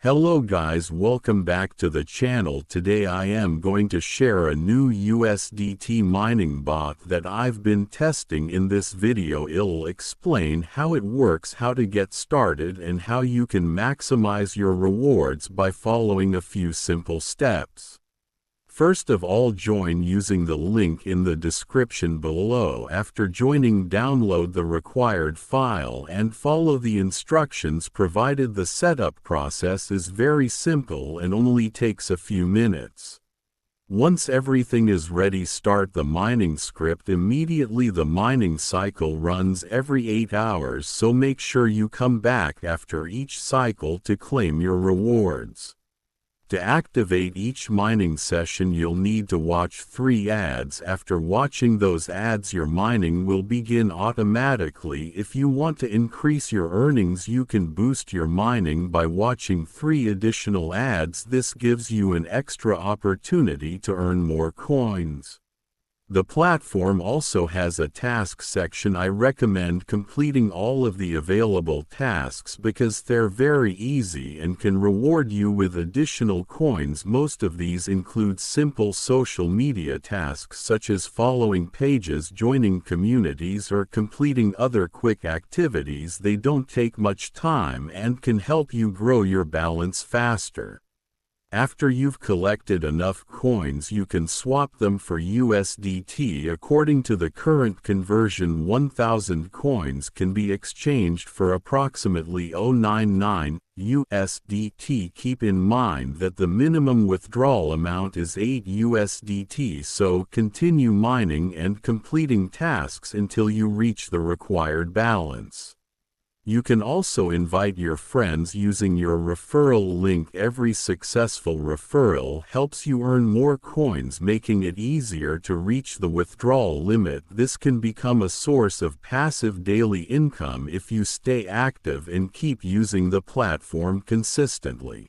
Hello guys, welcome back to the channel. Today I am going to share a new USDT mining bot that I've been testing. In this video I'll explain how it works, how to get started, and how you can maximize your rewards by following a few simple steps. First of all, join using the link in the description below. After joining, download the required file and follow the instructions provided. The setup process is very simple and only takes a few minutes. Once everything is ready, start the mining script immediately. The mining cycle runs every 8 hours, so make sure you come back after each cycle to claim your rewards. To activate each mining session, you'll need to watch 3 ads. After watching those ads, your mining will begin automatically. If you want to increase your earnings, you can boost your mining by watching 3 additional ads. This gives you an extra opportunity to earn more coins. The platform also has a task section. I recommend completing all of the available tasks because they're very easy and can reward you with additional coins. Most of these include simple social media tasks such as following pages, joining communities, or completing other quick activities. They don't take much time and can help you grow your balance faster. After you've collected enough coins, you can swap them for USDT. According to the current conversion, 1,000 coins can be exchanged for approximately 0.99 USDT. Keep in mind that the minimum withdrawal amount is 8 USDT, so continue mining and completing tasks until you reach the required balance. You can also invite your friends using your referral link. Every successful referral helps you earn more coins, making it easier to reach the withdrawal limit. This can become a source of passive daily income if you stay active and keep using the platform consistently.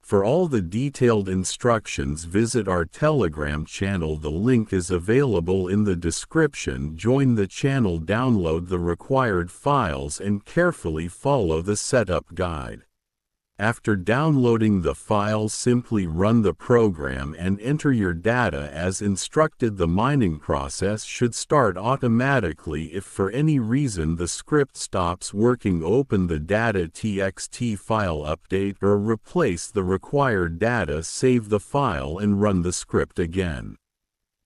For all the detailed instructions, visit our Telegram channel. The link is available in the description. Join the channel, download the required files, and carefully follow the setup guide. After downloading the files, simply run the program and enter your data as instructed. The mining process should start automatically. If for any reason the script stops working, open the data.txt file, update or replace the required data, save the file and run the script again.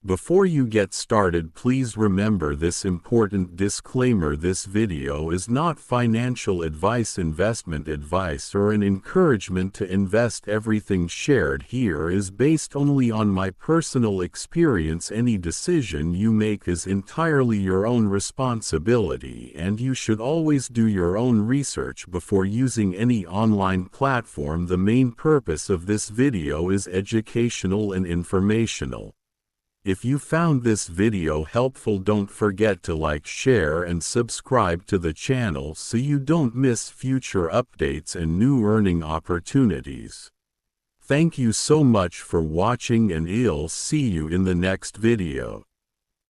Before you get started, please remember this important disclaimer. This video is not financial advice, investment advice, or an encouragement to invest. Everything shared here is based only on my personal experience. Any decision you make is entirely your own responsibility, and you should always do your own research before using any online platform. The main purpose of this video is educational and informational. If you found this video helpful, don't forget to like, share, and subscribe to the channel so you don't miss future updates and new earning opportunities. Thank you so much for watching, and I'll see you in the next video.